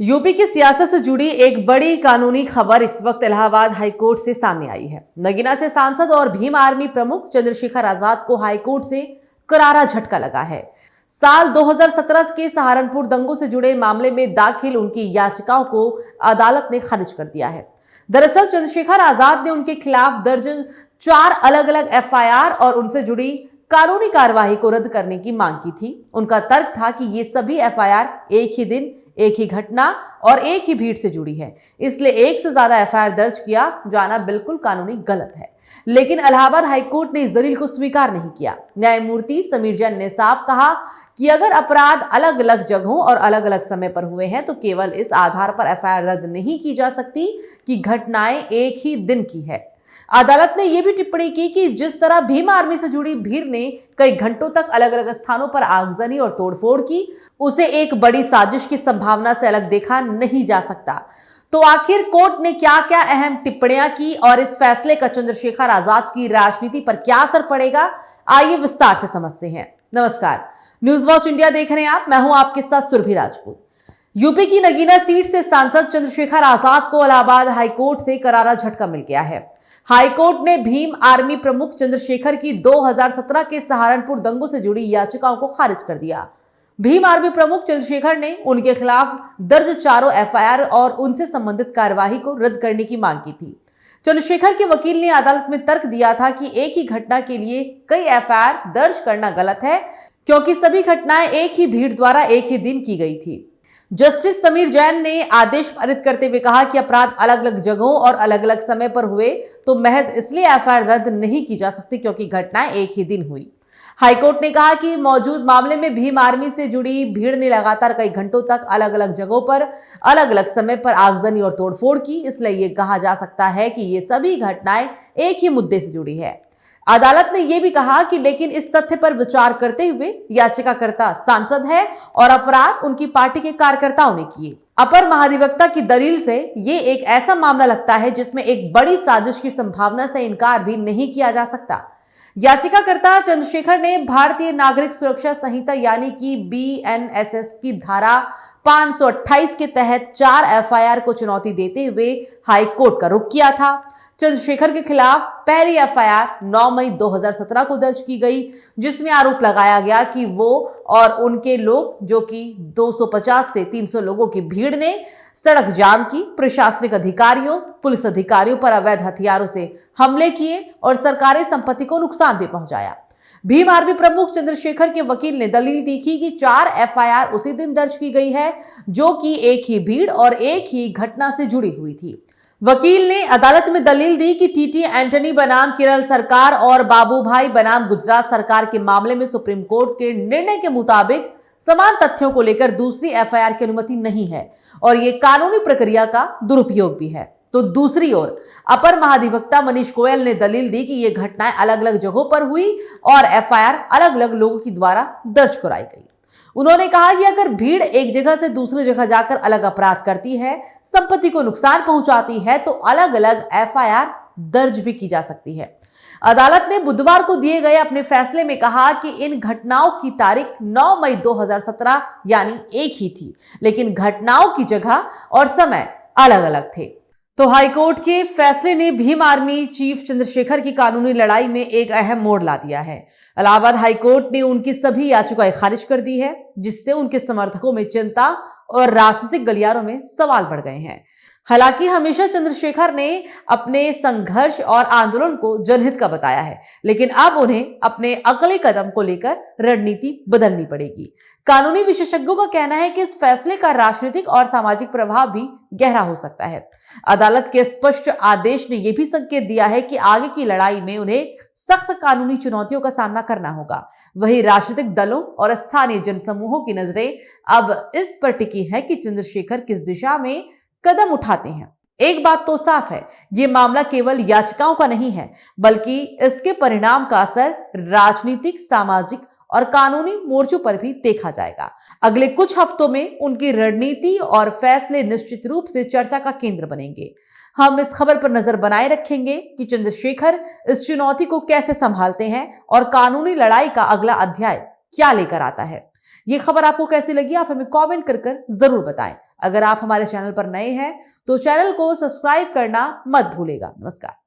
UP की सियासत से जुड़ी एक बड़ी कानूनी खबर इस वक्त इलाहाबाद हाईकोर्ट से सामने आई है। नगीना से सांसद और भीम आर्मी प्रमुख चंद्रशेखर आजाद को हाईकोर्ट से करारा झटका लगा है। साल 2017 के सहारनपुर दंगों से जुड़े मामले में दाखिल उनकी याचिकाओं को अदालत ने खारिज कर दिया है। दरअसल चंद्रशेखर आजाद ने उनके खिलाफ दर्ज 4 अलग अलग एफआईआर और उनसे जुड़ी कानूनी कार्यवाही को रद्द करने की मांग की थी। उनका तर्क था कि ये सभी एफआईआर एक ही दिन, एक ही घटना और एक ही भीड़ से जुड़ी है, इसलिए एक से ज्यादा एफआईआर दर्ज किया जाना बिल्कुल कानूनी गलत है। लेकिन इलाहाबाद हाईकोर्ट ने इस दलील को स्वीकार नहीं किया। न्यायमूर्ति समीर जैन ने साफ कहा कि अगर अपराध अलग अलग जगहों और अलग अलग समय पर हुए हैं तो केवल इस आधार पर एफआईआर रद्द नहीं की जा सकती कि घटनाएं एक ही दिन की है। अदालत ने यह भी टिप्पणी की कि जिस तरह भीम आर्मी से जुड़ी भीड़ ने कई घंटों तक अलग अलग स्थानों पर आगजनी और तोड़फोड़ की, उसे एक बड़ी साजिश की संभावना से अलग देखा नहीं जा सकता। तो आखिर कोर्ट ने क्या क्या अहम टिप्पणियां की और इस फैसले का चंद्रशेखर आजाद की राजनीति पर क्या असर पड़ेगा, आइए विस्तार से समझते हैं। नमस्कार, न्यूज वॉच इंडिया देख रहे हैं आप। मैं हूं आपके साथ सुरभि राजपूत। यूपी की नगीना सीट से सांसद चंद्रशेखर आजाद को इलाहाबाद हाईकोर्ट से करारा झटका मिल गया है। हाईकोर्ट ने भीम आर्मी प्रमुख चंद्रशेखर की 2017 के सहारनपुर दंगों से जुड़ी याचिकाओं को खारिज कर दिया। भीम आर्मी प्रमुख चंद्रशेखर ने उनके खिलाफ दर्ज 4 एफआईआर और उनसे संबंधित कार्यवाही को रद्द करने की मांग की थी। चंद्रशेखर के वकील ने अदालत में तर्क दिया था कि एक ही घटना के लिए कई एफआईआर दर्ज करना गलत है, क्योंकि सभी घटनाएं एक ही भीड़ द्वारा एक ही दिन की गई थी। जस्टिस समीर जैन ने आदेश पारित करते हुए कहा कि अपराध अलग अलग जगहों और अलग अलग समय पर हुए तो महज इसलिए एफआईआर रद्द नहीं की जा सकती क्योंकि घटनाएं एक ही दिन हुई। हाईकोर्ट ने कहा कि मौजूद मामले में भीम आर्मी से जुड़ी भीड़ ने लगातार कई घंटों तक अलग अलग जगहों पर अलग अलग समय पर आगजनी और तोड़फोड़ की, इसलिए यह कहा जा सकता है कि ये सभी घटनाएं एक ही मुद्दे से जुड़ी है। अदालत ने यह भी कहा कि लेकिन इस तथ्य पर विचार करते हुए याचिकाकर्ता सांसद है और अपराध उनकी पार्टी के कार्यकर्ताओं ने किए। अपर महाधिवक्ता की दलील से ये एक ऐसा मामला लगता है जिसमें एक बड़ी साजिश की संभावना से इनकार भी नहीं किया जा सकता। याचिकाकर्ता चंद्रशेखर ने भारतीय नागरिक सुरक्षा संहिता यानी कि बीएनएसएस की धारा 528 के तहत 4 एफआईआर को चुनौती देते हुए हाईकोर्ट का रुख किया था। चंद्रशेखर के खिलाफ पहली एफआईआर 9 मई 2017 को दर्ज की गई, जिसमें आरोप लगाया गया कि वो और उनके लोग, जो कि 250 से 300 लोगों की भीड़ ने सड़क जाम की, प्रशासनिक अधिकारियों, पुलिस अधिकारियों पर अवैध हथियारों से हमले किए और सरकारी संपत्ति को नुकसान भी पहुंचाया। भीम आर्मी प्रमुख चंद्रशेखर के वकील ने दलील दी थी कि 4 एफआईआर उसी दिन दर्ज की गई है जो कि एक ही भीड़ और एक ही घटना से जुड़ी हुई थी। वकील ने अदालत में दलील दी कि टीटी एंटनी बनाम केरल सरकार और बाबूभाई बनाम गुजरात सरकार के मामले में सुप्रीम कोर्ट के निर्णय के मुताबिक समान तथ्यों को लेकर दूसरी एफआईआर की अनुमति नहीं है और ये कानूनी प्रक्रिया का दुरुपयोग भी है। तो दूसरी ओर अपर महाधिवक्ता मनीष गोयल ने दलील दी कि ये घटनाएं अलग अलग जगहों पर हुई और एफआईआर अलग अलग लोगों के द्वारा दर्ज कराई गई। उन्होंने कहा कि अगर भीड़ एक जगह से दूसरी जगह जाकर अलग अपराध करती है, संपत्ति को नुकसान पहुंचाती है, तो अलग अलग एफआईआर दर्ज भी की जा सकती है। अदालत ने बुधवार को दिए गए अपने फैसले में कहा कि इन घटनाओं की तारीख 9 मई 2017 यानी एक ही थी, लेकिन घटनाओं की जगह और समय अलग अलग थे। तो हाईकोर्ट के फैसले ने भीम आर्मी चीफ चंद्रशेखर की कानूनी लड़ाई में एक अहम मोड़ ला दिया है। इलाहाबाद हाईकोर्ट ने उनकी सभी याचिकाएं खारिज कर दी है, जिससे उनके समर्थकों में चिंता और राजनीतिक गलियारों में सवाल बढ़ गए हैं। हालांकि हमेशा चंद्रशेखर ने अपने संघर्ष और आंदोलन को जनहित का बताया है, लेकिन अब उन्हें अपने अगले कदम को लेकर रणनीति बदलनी पड़ेगी। कानूनी विशेषज्ञों का कहना है कि इस फैसले का राजनीतिक और सामाजिक प्रभाव भी गहरा हो सकता है। अदालत के स्पष्ट आदेश ने यह भी संकेत दिया है कि आगे की लड़ाई में उन्हें सख्त कानूनी चुनौतियों का सामना करना होगा। वहीं राजनीतिक दलों और स्थानीय जनसमूहों की नजरें अब इस पर टिकी है कि चंद्रशेखर किस दिशा में कदम उठाते हैं। एक बात तो साफ है, ये मामला केवल याचिकाओं का नहीं है, बल्कि इसके परिणाम का असर राजनीतिक, सामाजिक और कानूनी मोर्चों पर भी देखा जाएगा। अगले कुछ हफ्तों में उनकी रणनीति और फैसले निश्चित रूप से चर्चा का केंद्र बनेंगे। हम इस खबर पर नजर बनाए रखेंगे कि चंद्रशेखर इस चुनौती को कैसे संभालते हैं और कानूनी लड़ाई का अगला अध्याय क्या लेकर आता है। ये खबर आपको कैसी लगी आप हमें कमेंट कर जरूर बताएं। अगर आप हमारे चैनल पर नए हैं तो चैनल को सब्सक्राइब करना मत भूलिएगा। नमस्कार।